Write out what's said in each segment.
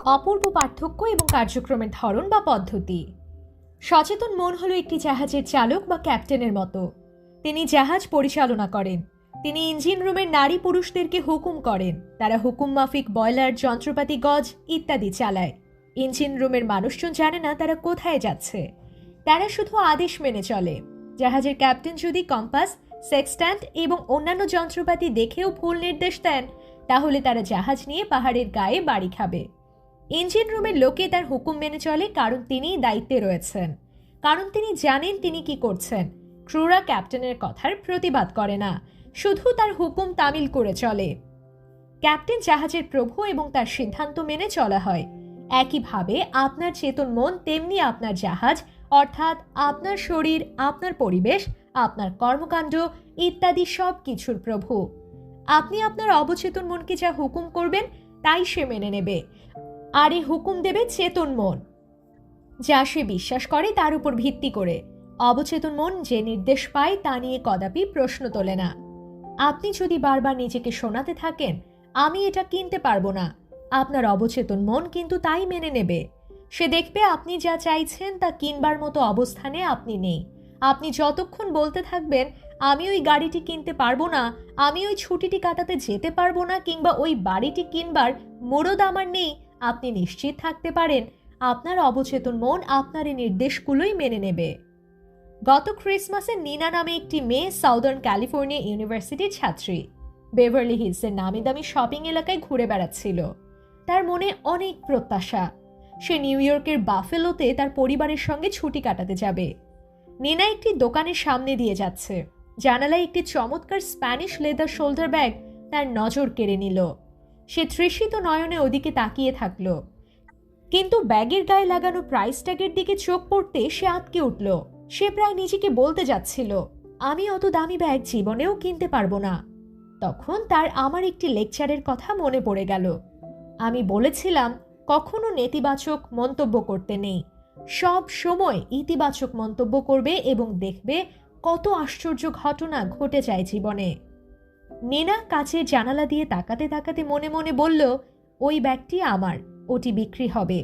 অপূর্ব পার্থক্য এবং কার্যক্রমের ধরন বা পদ্ধতি। সচেতন মন হলো একটি জাহাজের চালক বা ক্যাপ্টেনের মতো। তিনি জাহাজ পরিচালনা করেন। তিনি ইঞ্জিন রুমের নারী পুরুষদেরকে হুকুম করেন। তারা হুকুম মাফিক বয়লার, যন্ত্রপাতি, গজ ইত্যাদি চালায়। ইঞ্জিন রুমের মানুষজন জানে না তারা কোথায় যাচ্ছে। তারা শুধু আদেশ মেনে চলে। জাহাজের ক্যাপ্টেন যদি কম্পাস, সেক্সট্যান্ট এবং অন্যান্য যন্ত্রপাতি দেখেও ভুল নির্দেশ দেন, তাহলে তারা জাহাজ নিয়ে পাহাড়ের গায়ে বাড়ি খাবে। ইঞ্জিন রুমের লোকে তার হুকুম মেনে চলে, কারণ তিনিই দায়িত্বে রয়েছেন, কারণ তিনি জানেন তিনি কি করছেন। ক্রুরা ক্যাপ্টেনের কথার প্রতিবাদ করে না, শুধু তার হুকুম তামিল করে চলে। ক্যাপ্টেন জাহাজের প্রভু এবং তার সিদ্ধান্ত মেনে চলা হয়। একইভাবে আপনার চেতন মন তেমনি আপনার জাহাজ, অর্থাৎ আপনার শরীর, আপনার পরিবেশ, আপনার কর্মকাণ্ড ইত্যাদি সব কিছুর প্রভু। আপনি আপনার অবচেতন মনকে যা হুকুম করবেন তাই সে মেনে নেবে, আর এই হুকুম দেবে চেতন মন, যা সে বিশ্বাস করে তার উপর ভিত্তি করে। অবচেতন মন যে নির্দেশ পায় তা নিয়ে কদাপি প্রশ্ন তোলে না। আপনি যদি বারবার নিজেকে শোনাতে থাকেন, আমি এটা কিনতে পারবো না, আপনার অবচেতন মন কিন্তু তাই মেনে নেবে। সে দেখবে আপনি যা চাইছেন তা কিনবার মতো অবস্থানে আপনি নেই। আপনি যতক্ষণ বলতে থাকবেন আমি ওই গাড়িটি কিনতে পারবো না, আমি ওই ছুটিটি কাটাতে যেতে পারবো না, কিংবা ওই বাড়িটি কিনবার মুরদ আমার নেই, আপনি নিশ্চিত থাকতে পারেন আপনার অবচেতন মন আপনার এই নির্দেশগুলোই মেনে নেবে। গত ক্রিসমাসে নিনা নামে একটি মেয়ে সাউদার্ন ক্যালিফোর্নিয়া ইউনিভার্সিটির ছাত্রী বেভারলি হিলসের নামি দামি শপিং এলাকায় ঘুরে বেড়াচ্ছিল। তার মনে অনেক প্রত্যাশা। সে নিউ ইয়র্কের বাফেলোতে তার পরিবারের সঙ্গে ছুটি কাটাতে যাবে। নিনা একটি দোকানের সামনে দিয়ে যাচ্ছে। জানালায় একটি চমৎকার স্প্যানিশ লেদার শোল্ডার ব্যাগ তার নজর কেড়ে নিল। সে তৃষিত নয়নে ওদিকে তাকিয়ে থাকলো, কিন্তু ব্যাগের গায়ে লাগানো প্রাইস ট্যাগের দিকে চোখ পড়তে সে আটকে উঠল। সে প্রায় নিজেকে বলতে যাচ্ছিল, আমি অত দামি ব্যাগ জীবনেও কিনতে পারবো না। তখন তার আমার একটি লেকচারের কথা মনে পড়ে গেল। আমি বলেছিলাম কখনো নেতিবাচক মন্তব্য করতে নেই, সব সময় ইতিবাচক মন্তব্য করবে এবং দেখবে কত আশ্চর্য ঘটনা ঘটে যায় জীবনে। নিনা কাচের জানালা দিয়ে তাকাতে তাকাতে মনে মনে বলল, ওই ব্যাগটি আমার, ওটি বিক্রি হবে।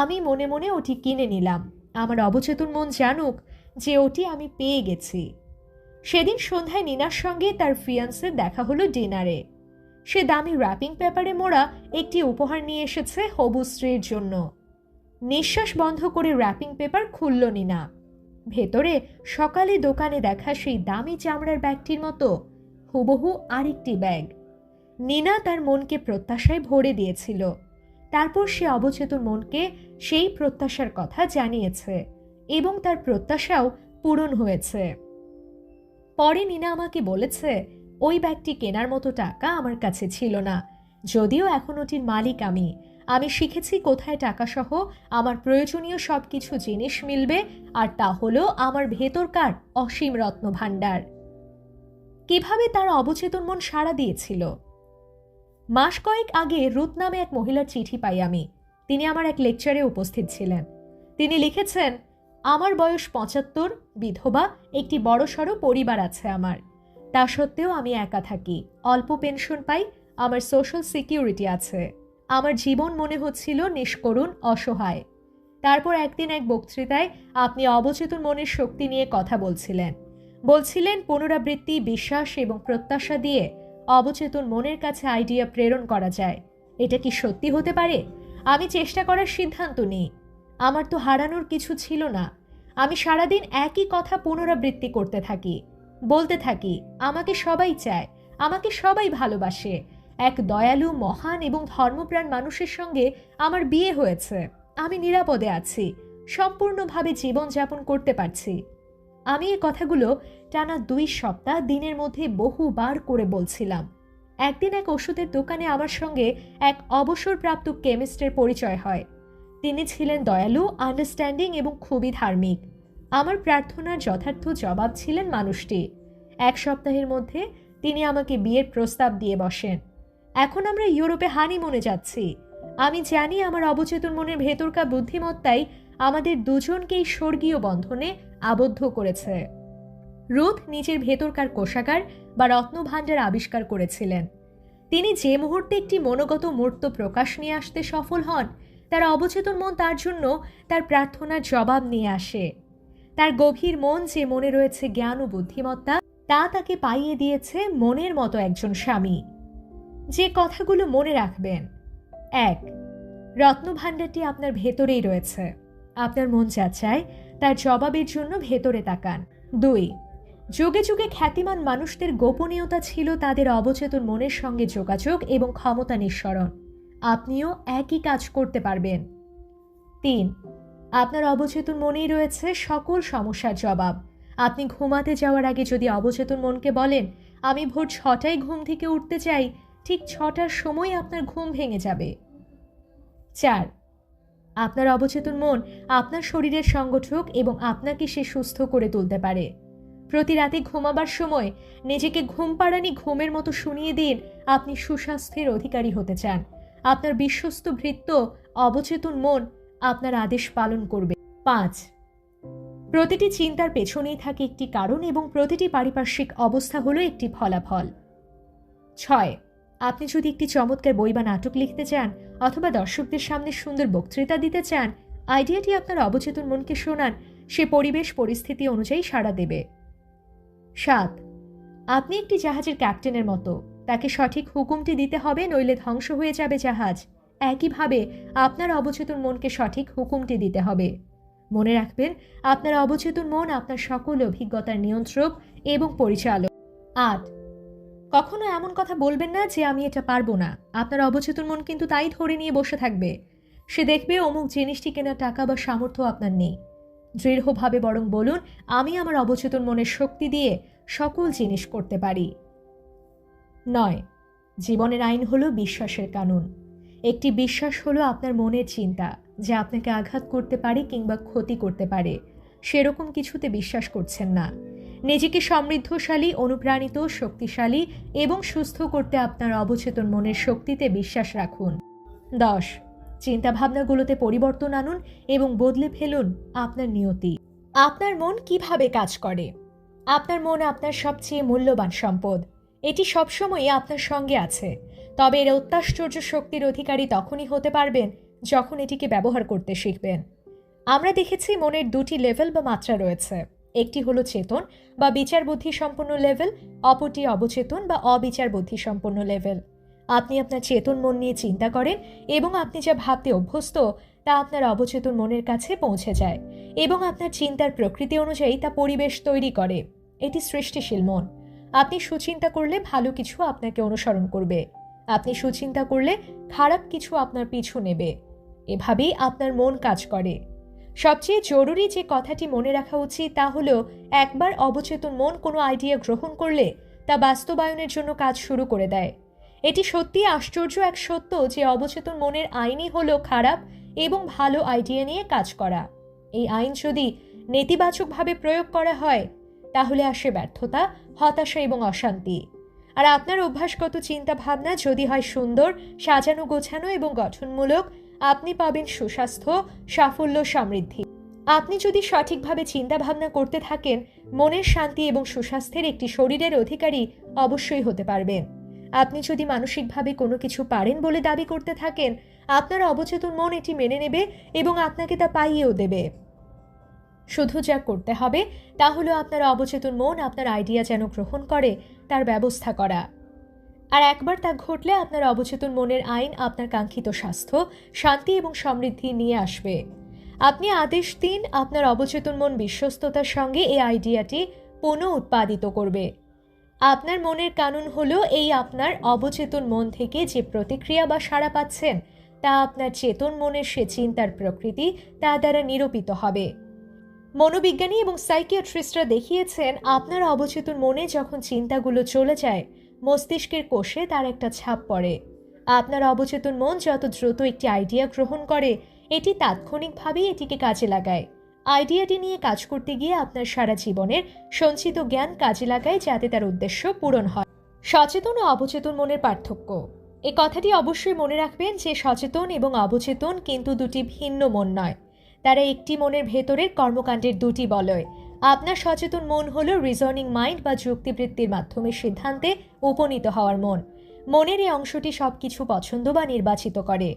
আমি মনে মনে ওটি কিনে নিলাম। আমার অবচেতন মন জানুক যে ওটি আমি পেয়ে গেছি। সেদিন সন্ধ্যায় নিনার সঙ্গে তার ফিয়ান্সের দেখা হলো ডিনারে। সে দামি র্যাপিং পেপারে মোড়া একটি উপহার নিয়ে এসেছে হবু স্ত্রীর জন্য। নিঃশ্বাস বন্ধ করে র্যাপিং পেপার খুলল নিনা। ভেতরে সকালে দোকানে দেখা সেই দামি চামড়ার ব্যাগটির মতো হুবহু আরেকটি ব্যাগ। নিনা তার মনকে প্রত্যাশায় ভরে দিয়েছিল। তারপর সে অবচেতন মনকে সেই প্রত্যাশার কথা জানিয়েছে এবং তার প্রত্যাশাও পূরণ হয়েছে। পরে নিনা আমাকে বলেছে, ওই ব্যাগটি কেনার মতো টাকা আমার কাছে ছিল না, যদিও এখন ওটির মালিক আমি। আমি শিখেছি কোথায় টাকা সহ আমার প্রয়োজনীয় সবকিছু জিনিস মিলবে, আর তা হলো আমার ভেতরকার অসীম রত্ন ভাণ্ডার। কিভাবে তার অবচেতন মন সাড়া দিয়েছিল। মাস কয়েক আগে রুথ নামে এক মহিলার চিঠি পাই আমি। তিনি আমার এক লেকচারে উপস্থিত ছিলেন। তিনি লিখেছেন, আমার বয়স ৭৫, বিধবা, একটি বড়সড় পরিবার আছে আমার। তা সত্ত্বেও আমি একা থাকি, অল্প পেনশন পাই, আমার সোশ্যাল সিকিউরিটি আছে। আমার জীবন মনে হচ্ছিল নিষ্করুণ, অসহায়। তারপর একদিন এক বক্তৃতায় আপনি অবচেতন মনের শক্তি নিয়ে কথা বলছিলেন পুনরাবৃত্তি, বিশ্বাস এবং প্রত্যাশা দিয়ে অবচেতন মনের কাছে আইডিয়া প্রেরণ করা যায়। এটা কি সত্যি হতে পারে? আমি চেষ্টা করার সিদ্ধান্ত নিই। আমার তো হারানোর কিছু ছিল না। আমি সারাদিন একই কথা পুনরাবৃত্তি করতে থাকি, বলতে থাকি, আমাকে সবাই চায়, আমাকে সবাই ভালোবাসে। এক দয়ালু, মহান এবং ধর্মপ্রাণ মানুষের সঙ্গে আমার বিয়ে হয়েছে। আমি নিরাপদে আছি, সম্পূর্ণভাবে জীবনযাপন করতে পারছি। আমি এই কথাগুলো টানা 2 সপ্তাহ দিনের মধ্যে বহুবার করে বলছিলাম। একদিন এক ওষুধের দোকানে আমার সঙ্গে এক অবসরপ্রাপ্ত কেমিস্টের পরিচয় হয়। তিনি ছিলেন দয়ালু, আন্ডারস্ট্যান্ডিং এবং খুবই ধার্মিক। আমার প্রার্থনার যথার্থ জবাব ছিলেন মানুষটি। 1 সপ্তাহের মধ্যে তিনি আমাকে বিয়ের প্রস্তাব দিয়ে বসেন। এখন আমরা ইউরোপে হানিমুনে যাচ্ছি। আমি জানি আমার অবচেতন মনের ভেতরকার বুদ্ধিমত্তাই আমাদের দুজনকেই স্বর্গীয় বন্ধনে আবদ্ধ করেছে। রুথ নিজের ভেতরকার কোষাগার বা রত্নভাণ্ডার আবিষ্কার করেছিলেন। তিনি যে মুহূর্তে একটি মনোগত মূর্ত প্রকাশ নিয়ে আসতে সফল হন, তার অবচেতন মন তার জন্য তার প্রার্থনার জবাব নিয়ে আসে। তার গভীর মন, যে মনে রয়েছে জ্ঞান ও বুদ্ধিমত্তা, তা তাকে পাইয়ে দিয়েছে মনের মতো একজন স্বামী। যে কথাগুলো মনে রাখবেন: 1. রত্নভাণ্ডারটি আপনার ভেতরেই রয়েছে। আপনার মন যা চায় তার জবাবের জন্য ভেতরে তাকান। 2. যুগে যুগে খ্যাতিমান মানুষদের গোপনীয়তা ছিল তাদের অবচেতন মনের সঙ্গে যোগাযোগ এবং ক্ষমতা নিঃসরণ। আপনিও একই কাজ করতে পারবেন। 3. আপনার অবচেতন মনেই রয়েছে সকল সমস্যার জবাব। আপনি ঘুমাতে যাওয়ার আগে যদি অবচেতন মনকে বলেন, আমি ভোর 6টায় ঘুম থেকে উঠতে চাই, ঠিক 6টার সময় আপনার ঘুম ভেঙে যাবে। 4. আপনার অবচেতন মন আপনার শরীরের সংগঠক এবং আপনাকে সে সুস্থ করে তুলতে পারে। প্রতি রাতে ঘুমাবার সময় নিজেকে ঘুম পাড়ানি ঘুমের মতো শুনিয়ে দিন আপনি সুস্বাস্থ্যের অধিকারী হতে চান। আপনার বিশ্বস্ত ভৃত্য অবচেতন মন আপনার আদেশ পালন করবে। 5. প্রতিটি চিন্তার পেছনেই থাকে একটি কারণ এবং প্রতিটি পারিপার্শ্বিক অবস্থা হলো একটি ফলাফল। 6. আপনি যদি একটি চমৎকার বই বা নাটক লিখতে চান অথবা দর্শকদের সামনে সুন্দর বক্তৃতা দিতে চান, আইডিয়াটি আপনার অবচেতন মনকে শোনান, সে পরিবেশ পরিস্থিতি অনুযায়ী সাড়া দেবে। 7. আপনি একটি জাহাজের ক্যাপ্টেনের মতো, তাকে সঠিক হুকুমটি দিতে হবে, নইলে ধ্বংস হয়ে যাবে জাহাজ। একইভাবে আপনার অবচেতন মনকে সঠিক হুকুমটি দিতে হবে। মনে রাখবেন, আপনার অবচেতন মন আপনার সকল অভিজ্ঞতার নিয়ন্ত্রক এবং পরিচালক। 8. কখনো এমন কথা বলবেন না যে আমি এটা পারবো না। আপনার অবচেতন মন কিন্তু তাই ধরে নিয়ে বসে থাকবে। সে দেখবে অমুক জিনিসটি কেনার টাকা বা সামর্থ্য আপনার নেই। দৃঢ়ভাবে বরং বলুন, আমি আমার অবচেতন মনের শক্তি দিয়ে সকল জিনিস করতে পারি। 9. জীবনের আইন হলো বিশ্বাসের কানুন। একটি বিশ্বাস হলো আপনার মনের চিন্তা, যা আপনাকে আঘাত করতে পারে কিংবা ক্ষতি করতে পারে। সেরকম কিছুতে বিশ্বাস করছেন না। নিজেকে সমৃদ্ধশালী, অনুপ্রাণিত, শক্তিশালী এবং সুস্থ করতে আপনার অবচেতন মনের শক্তিতে বিশ্বাস রাখুন। 10. চিন্তাভাবনাগুলোতে পরিবর্তন আনুন এবং বদলে ফেলুন আপনার নিয়তি। আপনার মন কিভাবে কাজ করে? আপনার মন আপনার সবচেয়ে মূল্যবান সম্পদ। এটি সবসময়ই আপনার সঙ্গে আছে, তবে এর অত্যাশ্চর্য শক্তির অধিকারী তখনই হতে পারবেন যখন এটিকে ব্যবহার করতে শিখবেন। আমরা দেখেছি মনের 2টি লেভেল বা মাত্রা রয়েছে। একটি হলো চেতন বা বিচার বুদ্ধি সম্পন্ন লেভেল, অপরটি অবচেতন বা অবিচার বুদ্ধি সম্পন্ন লেভেল। আপনি আপনার চেতন মন নিয়ে চিন্তা করেন এবং আপনি যা ভাবতে অভ্যস্ত তা আপনার অবচেতন মনের কাছে পৌঁছে যায় এবং আপনার চিন্তার প্রকৃতি অনুযায়ী তা পরিবেশ তৈরি করে। এটি সৃষ্টিশীল মন। আপনি সুচিন্তা করলে ভালো কিছু আপনাকে অনুসরণ করবে। আপনি সুচিন্তা করলে খারাপ কিছু আপনার পিছু নেবে। এভাবেই আপনার মন কাজ করে। সবচেয়ে জরুরি যে কথাটি মনে রাখা উচিত তা হলো, একবার অবচেতন মন কোনো আইডিয়া গ্রহণ করলে তা বাস্তবায়নের জন্য কাজ শুরু করে দেয়। এটি সত্যি আশ্চর্য এক সত্য যে অবচেতন মনের আইনই হলো খারাপ এবং ভালো আইডিয়া নিয়ে কাজ করা। এই আইন যদি নেতিবাচকভাবে প্রয়োগ করা হয় তাহলে আসে ব্যর্থতা, হতাশা এবং অশান্তি। আর আপনার অভ্যাসগত চিন্তা ভাবনা যদি হয় সুন্দর, সাজানো গোছানো এবং গঠনমূলক, আপনি পাবেন সুস্বাস্থ্য, সাফল্য, সমৃদ্ধি। আপনি যদি সঠিকভাবে চিন্তা ভাবনা করতে থাকেন, মনের শান্তি এবং সুস্বাস্থ্যের একটি শরীরের অধিকারী অবশ্যই হতে পারবেন। আপনি যদি মানসিকভাবে কোনো কিছু পারেন বলে দাবি করতে থাকেন, আপনার অবচেতন মন এটি মেনে নেবে এবং আপনাকে তা পাইয়েও দেবে। শুধু যা করতে হবে তা হলো আপনার অবচেতন মন আপনার আইডিয়া যেন গ্রহণ করে তার ব্যবস্থা করা। আর একবার তা ঘটলে আপনার অবচেতন মনের আইন আপনার কাঙ্ক্ষিত স্বাস্থ্য, শান্তি এবং সমৃদ্ধি নিয়ে আসবে। আপনি আদেশ দিন, আপনার অবচেতন মন বিশ্বস্ততার সঙ্গে এই আইডিয়াটি পুনঃ উৎপাদিত করবে। আপনার মনের কানুন হলো এই, আপনার অবচেতন মন থেকে যে প্রতিক্রিয়া বা সাড়া পাচ্ছেন তা আপনার চেতন মনের সে চিন্তার প্রকৃতি তা দ্বারা নিরূপিত হবে। মনোবিজ্ঞানী এবং সাইকিয়াট্রিস্টরা দেখিয়েছেন, আপনার অবচেতন মনে যখন চিন্তাগুলো চলে যায়, মস্তিষ্কের কোষে তার একটা ছাপ পড়ে। আপনার অবচেতন মন যত দ্রুত একটি আইডিয়া গ্রহণ করে, এটি তাৎক্ষণিকভাবেই এটিকে কাজে লাগায়। আইডিয়াটি নিয়ে কাজ করতে গিয়ে আপনার সারা জীবনের সঞ্চিত জ্ঞান কাজে লাগায় যাতে তার উদ্দেশ্য পূরণ হয়। সচেতন ও অবচেতন মনের পার্থক্য। এই কথাটি অবশ্যই মনে রাখবেন যে সচেতন এবং অবচেতন কিন্তু দুটি ভিন্ন মন নয়। তারা একটি মনের ভেতরের কর্মকাণ্ডের দুটি বলয়। আপনার সচেতন মন হলো রিজনিং মাইন্ড বা যুক্তিবৃত্তির মাধ্যমে সিদ্ধান্তে উপনীত হওয়ার মন। মনের এই অংশটি সবকিছু পছন্দ বা নির্বাচিত করে,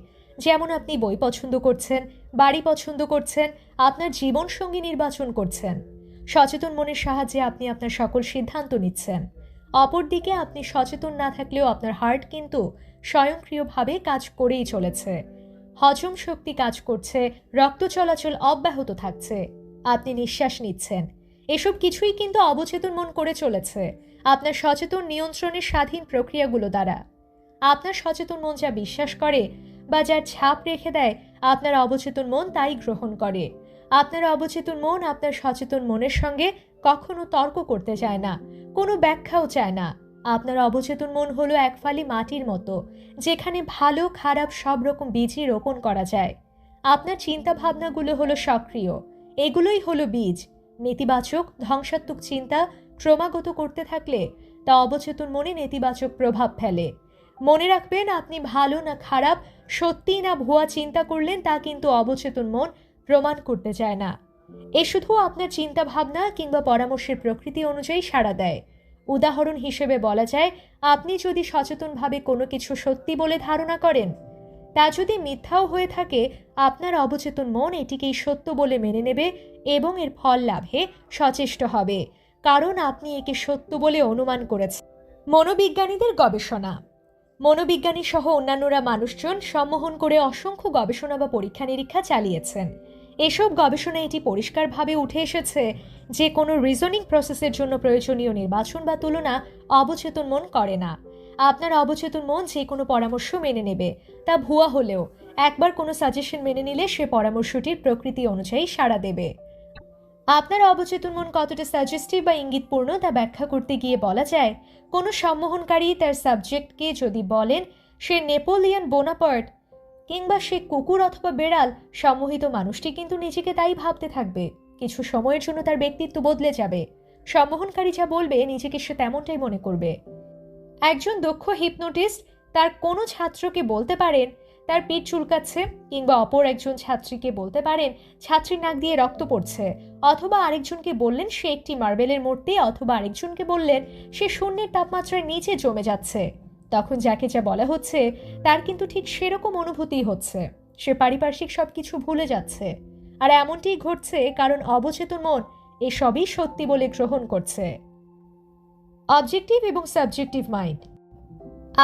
যেমন আপনি বই পছন্দ করছেন, বাড়ি পছন্দ করছেন, আপনার জীবনসঙ্গী নির্বাচন করছেন। সচেতন মনের সাহায্যে আপনি আপনার সকল সিদ্ধান্ত নিচ্ছেন। অপরদিকে আপনি সচেতন না থাকলেও আপনার হার্ট কিন্তু স্বয়ংক্রিয়ভাবে কাজ করেই চলেছে। হজম শক্তি কাজ করছে, রক্ত চলাচল অব্যাহত থাকছে, আপনি নিঃশ্বাস নিচ্ছেন। এসব কিছুই কিন্তু অবচেতন মন করে চলেছে আপনার সচেতন নিয়ন্ত্রণের স্বাধীন প্রক্রিয়াগুলো দ্বারা। আপনার সচেতন মন যা বিশ্বাস করে বা যার ছাপ রেখে দেয়, আপনার অবচেতন মন তাই গ্রহণ করে। আপনার অবচেতন মন আপনার সচেতন মনের সঙ্গে কখনো তর্ক করতে চায় না, কোনো ব্যাখ্যাও চায় না। আপনার অবচেতন মন হলো এক ফালি মাটির মতো, যেখানে ভালো খারাপ সব রকম বীজই রোপণ করা যায়। আপনার চিন্তা ভাবনাগুলো হলো সক্রিয়, এগুলোই হলো বীজ। নেতিবাচক ধ্বংসাত্মক চিন্তা ক্রমাগত করতে থাকলে তা অবচেতন মনে নেতিবাচক প্রভাব ফেলে। মনে রাখবেন, আপনি ভালো না খারাপ, সত্যি না ভুয়া চিন্তা করলেন তা কিন্তু অবচেতন মন প্রমাণ করতে চায় না। এ শুধু আপনার চিন্তা ভাবনা কিংবা পরামর্শের প্রকৃতি অনুযায়ী সাড়া দেয়। উদাহরণ হিসেবে বলা যায়, আপনি যদি সচেতনভাবে কোনো কিছু সত্যি বলে ধারণা করেন, তা যদি মিথ্যাও হয়ে থাকে, আপনার অবচেতন মন এটিকেই সত্য বলে মেনে নেবে এবং এর ফল লাভে সচেষ্ট হবে, কারণ আপনি একে সত্য বলে অনুমান করেছেন। মনোবিজ্ঞানীদের গবেষণা। মনোবিজ্ঞানী সহ অন্যান্যরা মানুষজন সম্মোহন করে অসংখ্য গবেষণা বা পরীক্ষা নিরীক্ষা চালিয়েছেন। এসব গবেষণায় এটি পরিষ্কারভাবে উঠে এসেছে যে কোনো রিজনিং প্রসেসের জন্য প্রয়োজনীয় নির্বাচন বা তুলনা অবচেতন মন করে না। আপনার অবচেতন মন যে কোনো পরামর্শ মেনে নেবে, তা ভুয়া হলেও একবার কোনো সাজেশন মেনে নিলে সে পরামর্শটির প্রকৃতি অনুযায়ী সাড়া দেবে। আপনার অবচেতন মন কতটা সাজেস্টিভ বা ইঙ্গিতপূর্ণ তা ব্যাখ্যা করতে গিয়ে বলা যায়, কোনো সম্মোহনকারী তার সাবজেক্টকে যদি বলেন সে নেপোলিয়ন বোনাপার্ট কিংবা সে কুকুর অথবা বেড়াল, সম্মোহিত মানুষটি কিন্তু নিজেকে তাই ভাবতে থাকবে। কিছু সময়ের জন্য তার ব্যক্তিত্ব বদলে যাবে। সম্মোহনকারী যা বলবে নিজেকে সে তেমনটাই মনে করবে। একজন দক্ষ হিপনোটিস্ট তার কোনো ছাত্রকে বলতে পারেন তার পিঠ চুলকাচ্ছে, কিংবা অপর একজন ছাত্রীকে বলতে পারেন ছাত্রীর নাক দিয়ে রক্ত পড়ছে, অথবা আরেকজনকে বললেন সে একটি মার্বেলের মূর্তি, অথবা আরেকজনকে বললেন সে শূন্যের তাপমাত্রার নিচে জমে যাচ্ছে। তখন যাকে যা বলা হচ্ছে তার কিন্তু ঠিক সেরকম অনুভূতি হচ্ছে। সে পারিপার্শ্বিক সবকিছু ভুলে যাচ্ছে। আর এমনটিই ঘটছে কারণ অবচেতন মন এসবই সত্যি বলে গ্রহণ করছে। অবজেক্টিভ এবং সাবজেক্টিভ মাইন্ড।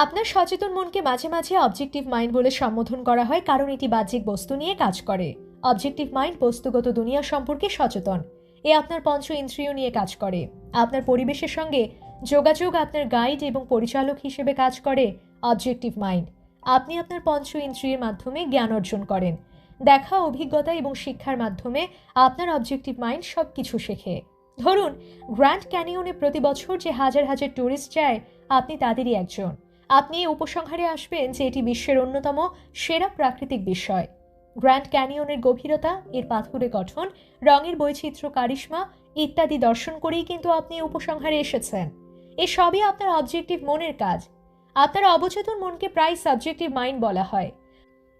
আপনার সচেতন মনকে মাঝে মাঝে অবজেক্টিভ মাইন্ড বলে সম্বোধন করা হয়, কারণ এটি বাহ্যিক বস্তু নিয়ে কাজ করে। অবজেক্টিভ মাইন্ড বস্তুগত দুনিয়া সম্পর্কে সচেতন। এ আপনার পঞ্চ ইন্দ্রিয় নিয়ে কাজ করে। আপনার পরিবেশের সঙ্গে যোগাযোগ আপনার গাইড এবং পরিচালক হিসেবে কাজ করে অবজেক্টিভ মাইন্ড। আপনি আপনার পঞ্চ ইন্দ্রিয়ের মাধ্যমে জ্ঞান অর্জন করেন। দেখা, অভিজ্ঞতা এবং শিক্ষার মাধ্যমে আপনার অবজেক্টিভ মাইন্ড সব কিছু শেখে। ধরুন, গ্র্যান্ড ক্যানিয়নে প্রতি বছর যে হাজার হাজার ট্যুরিস্ট যায়, আপনি তাদেরই একজন। আপনি এই উপসংহারে আসবেন যে এটি বিশ্বের অন্যতম সেরা প্রাকৃতিক বিষয়। গ্র্যান্ড ক্যানিয়নের গভীরতা, এর পাথুরে গঠন, রঙের বৈচিত্র্য, কারিশমা ইত্যাদি দর্শন করেই কিন্তু আপনি এই উপসংহারে এসেছেন। এসবই আপনার অবজেক্টিভ মনের কাজ। আপনার অবচেতন মনকে প্রায় সাবজেক্টিভ মাইন্ড বলা হয়।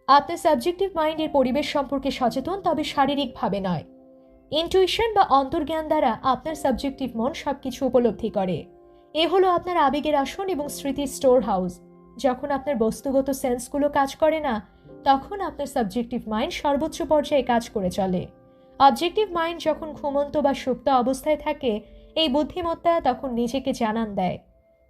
আপনার সাবজেক্টিভ মাইন্ড এর পরিবেশ সম্পর্কে সচেতন, তবে শারীরিকভাবে নয়। ইনটুইশন বা অন্তর্জ্ঞান দ্বারা আপনার সাবজেক্টিভ মন সবকিছু উপলব্ধি করে। এ হলো আপনার আবেগের আসন এবং স্মৃতির স্টোর হাউস। যখন আপনার বস্তুগত সেন্সগুলো কাজ করে না, তখন আপনার সাবজেক্টিভ মাইন্ড সর্বোচ্চ পর্যায়ে কাজ করে চলে। অবজেক্টিভ মাইন্ড যখন ঘুমন্ত বা সুপ্ত অবস্থায় থাকে, এই বুদ্ধিমত্তা তখন নিজেকে জানান দেয়।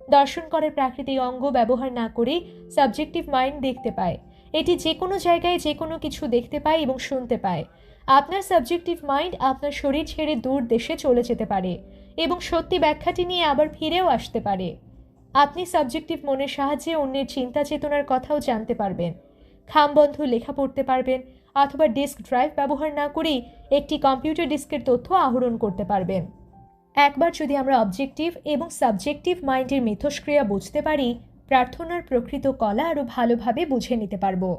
দর্শন করার প্রাকৃতিক অঙ্গ ব্যবহার না করেই সাবজেক্টিভ মাইন্ড দেখতে পায়। এটি যে কোনো জায়গায় যে কোনো কিছু দেখতে পায় এবং শুনতে পায়। আপনার সাবজেক্টিভ মাইন্ড আপনার শরীর ছেড়ে দূর দেশে চলে যেতে পারে এবং সত্যি ব্যাখ্যাটি নিয়ে আবার ফিরেও আসতে পারে। আপনি সাবজেক্টিভ মনের সাহায্যে অন্যের চিন্তা চেতনার কথাও জানতে পারবেন, খামবন্ধ লেখা পড়তে পারবেন, অথবা ডিস্ক ড্রাইভ ব্যবহার না করেই একটি কম্পিউটার ডিস্কের তথ্য আহরণ করতে পারবেন। একবার যদি আমরা অবজেক্টিভ এবং সাবজেক্টিভ মাইন্ডের মিথস্ক্রিয়া বুঝতে পারি, প্রার্থনার প্রকৃত কলা আরও ভালোভাবে বুঝে নিতে পারবো।